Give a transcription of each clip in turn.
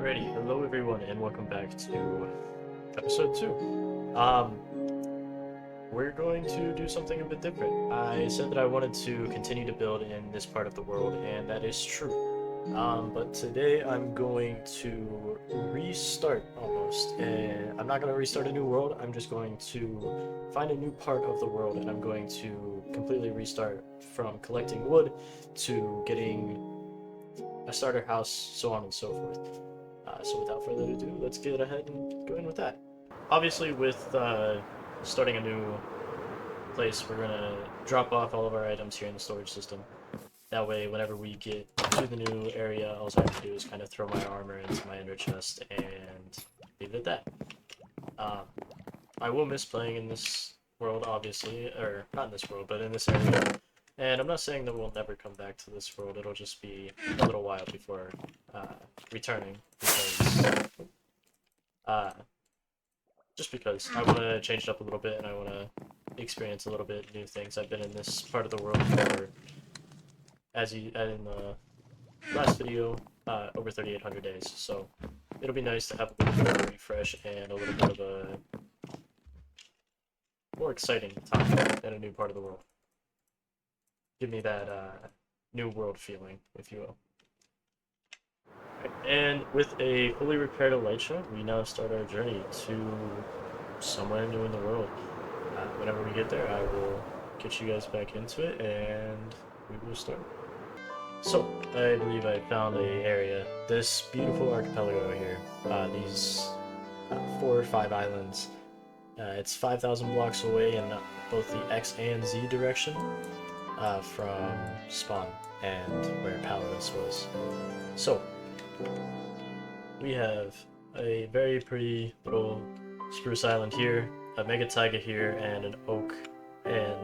Alrighty, hello everyone, and welcome back to episode 2. Um, we're going to do something a bit different. I said that I wanted to continue to build in this part of the world, and that is true. But today I'm going to restart almost. I'm not going to restart a new world, I'm just going to find a new part of the world, and I'm going to completely restart from collecting wood to getting a starter house, so on and so forth. So without further ado, let's get ahead and go in with that. Obviously, with starting a new place, we're gonna drop off all of our items here in the storage system. That way, whenever we get to the new area, all I have to do is kind of throw my armor into my ender chest and leave it at that. I will miss playing in this world, obviously, or not in this world, but in this area. And I'm not saying that we'll never come back to this world, it'll just be a little while before returning, because just because I want to change it up a little bit and I want to experience a little bit new things. I've been in this part of the world for, as in the last video, over 3,800 days, so it'll be nice to have a little bit of a refresh and a little bit of a more exciting time in a new part of the world. Give me that new world feeling, if you will. And with a fully repaired Elytra, we now start our journey to somewhere new in the world. Whenever we get there, I will get you guys back into it, and we will start. So, I believe I found a area. This beautiful archipelago here. These 4 or 5 islands. It's 5,000 blocks away in both the X and Z direction from spawn and where Palidus was. So, we have a very pretty little spruce island here, a mega taiga here, and an oak and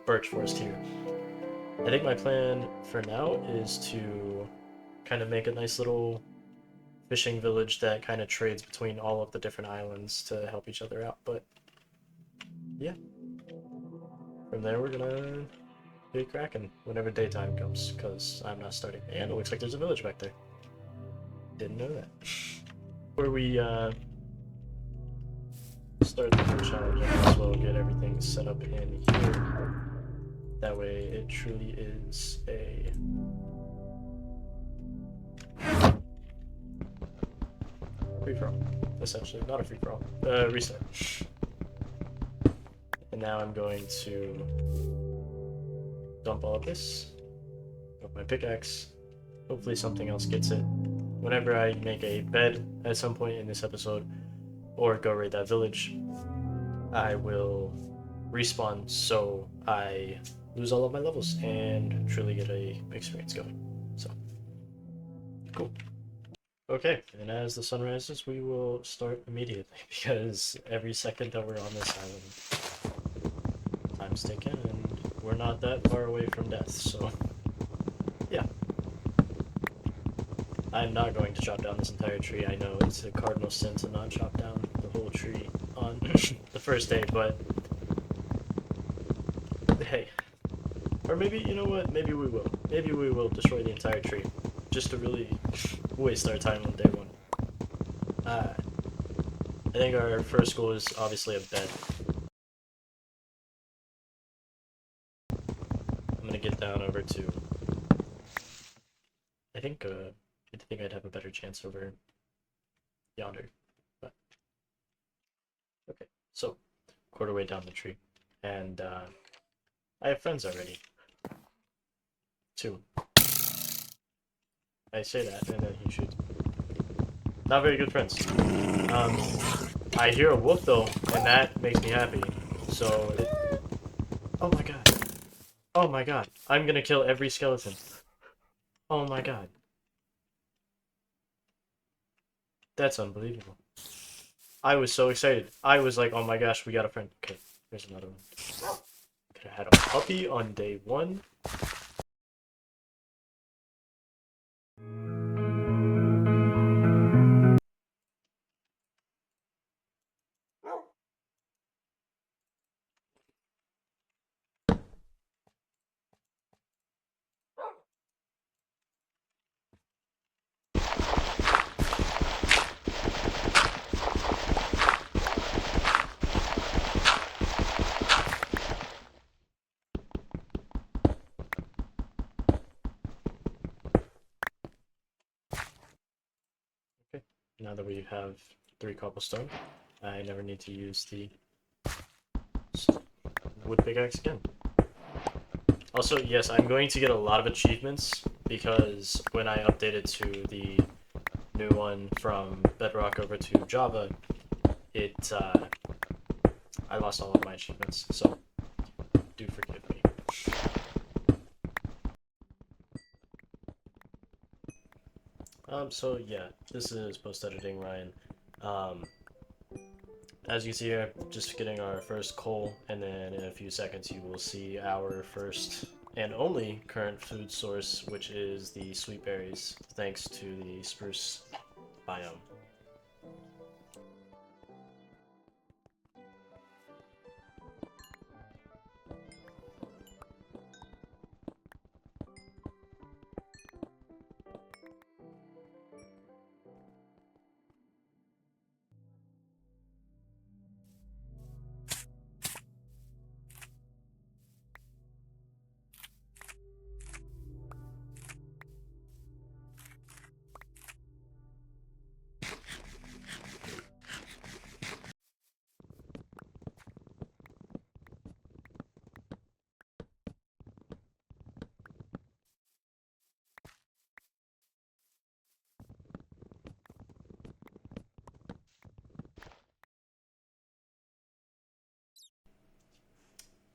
birch forest here. I think my plan for now is to kind of make a nice little fishing village that kind of trades between all of the different islands to help each other out, but yeah. From there we're gonna get cracking whenever daytime comes, because I'm not starting. And it looks like there's a village back there. Didn't know that. Where we start the new challenge, I might as well get everything set up in here. That way it truly is a free-for-all. Essentially, not a free-for-all. Restart. And now I'm going to dump all of this. With my pickaxe. Hopefully something else gets it. Whenever I make a bed at some point in this episode, or go raid that village, I will respawn so I lose all of my levels and truly get a experience going. So, cool. Okay, and as the sun rises, we will start immediately, because every second that we're on this island, time's ticking, and we're not that far away from death, so yeah. I'm not going to chop down this entire tree. I know it's a cardinal sin to not chop down the whole tree on the first day, but hey. Or maybe, you know what, maybe we will. Maybe we will destroy the entire tree, just to really waste our time on day 1. I think our first goal is obviously a bed. I'm gonna get down over to... I think I'd have a better chance over yonder, but okay. So, quarter way down the tree, and I have friends already. 2. I say that, and then he shoots. Not very good friends. I hear a wolf though, and that makes me happy. So, oh my god. Oh my god. I'm gonna kill every skeleton. Oh my god. That's unbelievable. I was so excited. I was like, oh my gosh, we got a friend. Okay, here's another one. Could have had a puppy on day 1. now that we have 3 cobblestone, I never need to use the wood pickaxe again. Also, yes, I'm going to get a lot of achievements because when I updated to the new one from Bedrock over to Java, I lost all of my achievements, so do forgive me. So yeah, this is post-editing, Ryan. Um, as you can see here, just getting our first coal, and then in a few seconds you will see our first and only current food source, which is the sweet berries, thanks to the spruce biome.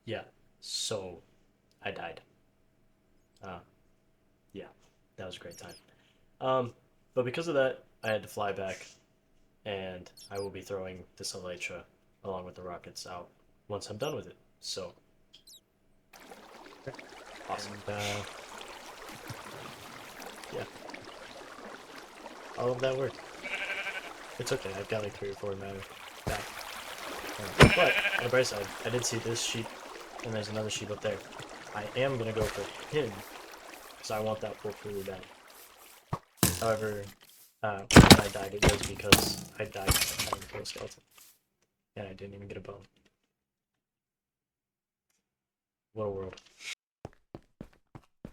Yeah, so I died. Uh, yeah, that was a great time. But because of that, I had to fly back, and I will be throwing this elytra along with the rockets out once I'm done with it. So, awesome. And, yeah, all of that work. It's okay, I've got like 3 or 4 matter back. But, on the bright side, I did see this sheep, and there's another sheep up there. I am gonna go for him, because I want that wolf really bad. However, when I died, it was because I died trying to kill a skeleton. And I didn't even get a bone. What a world.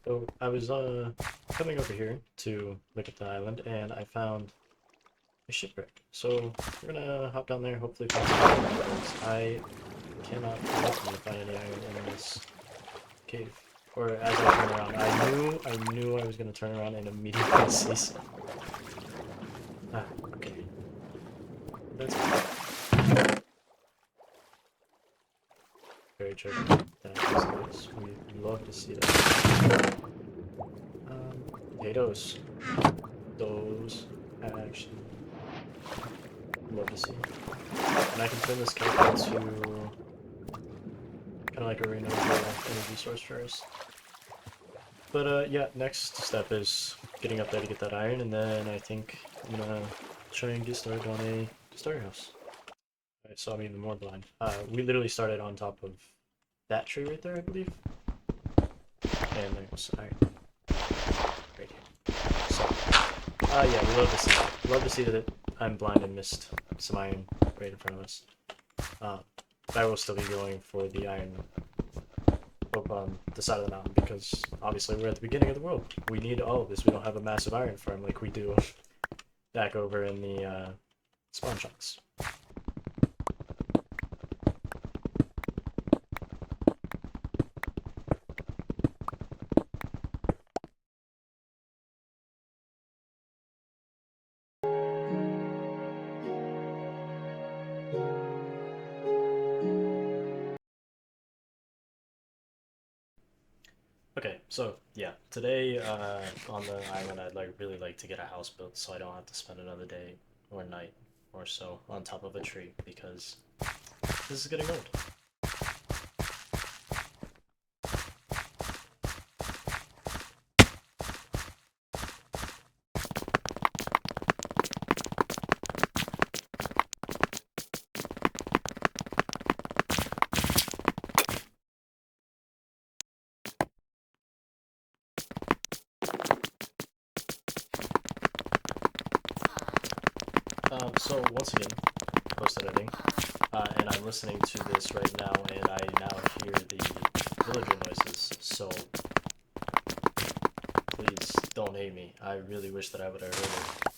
So, I was coming over here to look at the island, and I found a shipwreck. So, we're gonna hop down there, hopefully find some iron, because I cannot find any iron in this cave. Or as I turn around, I knew I was gonna turn around and immediately see some. Ah, okay. That's very tricky. That is nice. We love to see that. Potatoes. Those I actually love to see. And I can turn this cave into kind of like a renewable energy source for us. But yeah, next step is getting up there to get that iron, and then I think I'm gonna try and get started on a starter house. Alright, so I'm even more blind. We literally started on top of that tree right there, I believe. And there's iron right here. So, yeah, we love to see that. Love to see that I'm blind and missed some iron right in front of us. But I will still be going for the iron up on the side of the mountain because obviously we're at the beginning of the world. We need all of this. We don't have a massive iron farm like we do back over in the spawn chunks. Okay, so yeah, today on the island, I'd really like to get a house built so I don't have to spend another day or night or so on top of a tree because this is getting old. So once again, post editing, and I'm listening to this right now, and I now hear the villager noises. So please don't hate me. I really wish that I would have heard it.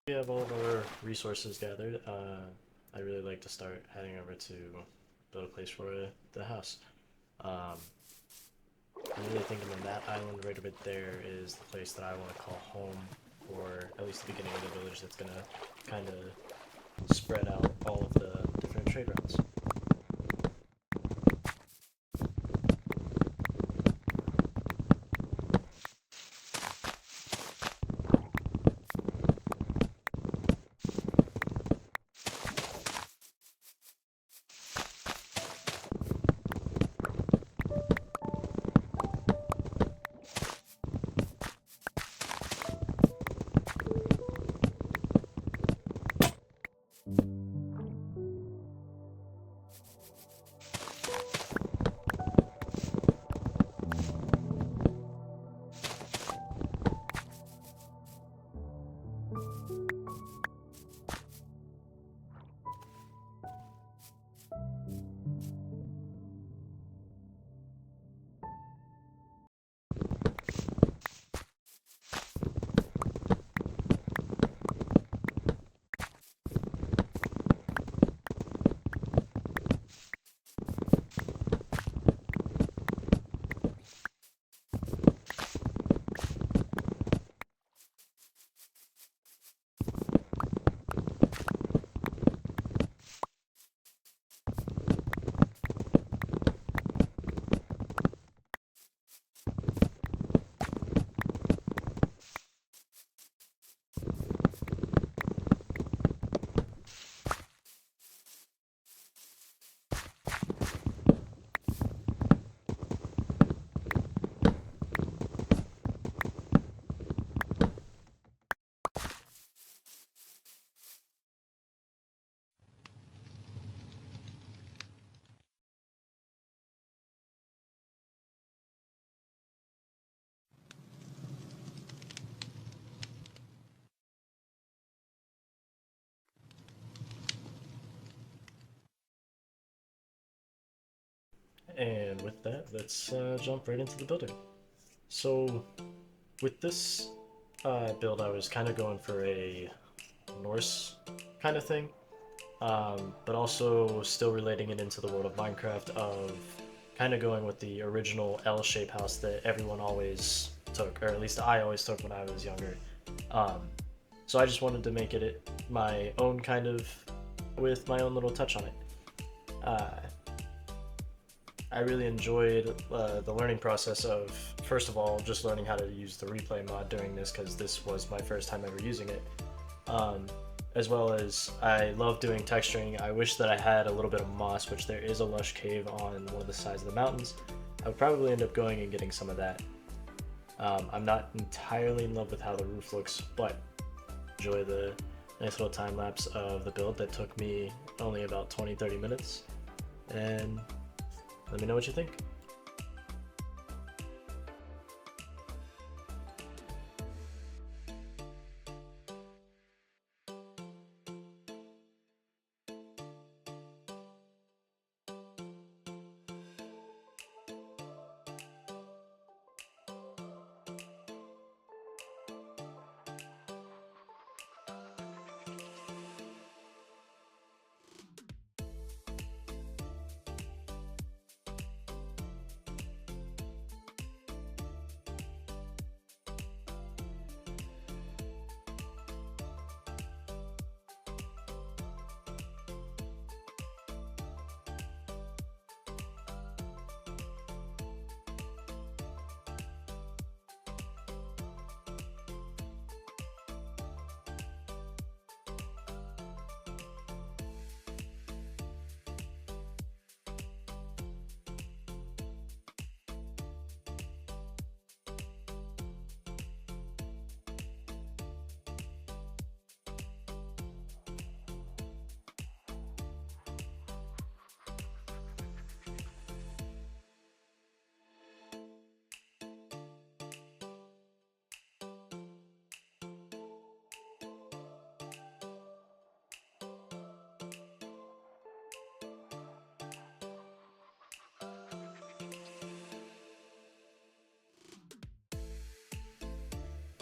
We have all of our resources gathered. I really like to start heading over to build a place for the house. Um, I'm really thinking that island right over there is the place that I want to call home for at least the beginning of the village that's gonna kind of spread out all of the different trade routes. And with that, let's jump right into the building. So, with this build, I was kind of going for a Norse kind of thing, but also still relating it into the world of Minecraft of kind of going with the original L-shaped house that everyone always took, or at least I always took when I was younger. Um, so I just wanted to make it my own kind of, with my own little touch on it. Uh, I really enjoyed the learning process of, first of all, just learning how to use the replay mod during this because this was my first time ever using it. Um, as well as I love doing texturing. I wish that I had a little bit of moss, which there is a lush cave on one of the sides of the mountains. I would probably end up going and getting some of that. I'm not entirely in love with how the roof looks, but enjoy the nice little time lapse of the build that took me only about 20-30 minutes. And let me know what you think.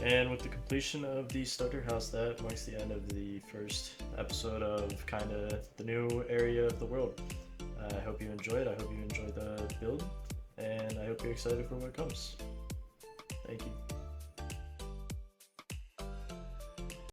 And with the completion of the starter house, that marks the end of the first episode of kind of the new area of the world. I hope you enjoyed. I hope you enjoyed the build, and I hope you're excited for what comes. Thank you.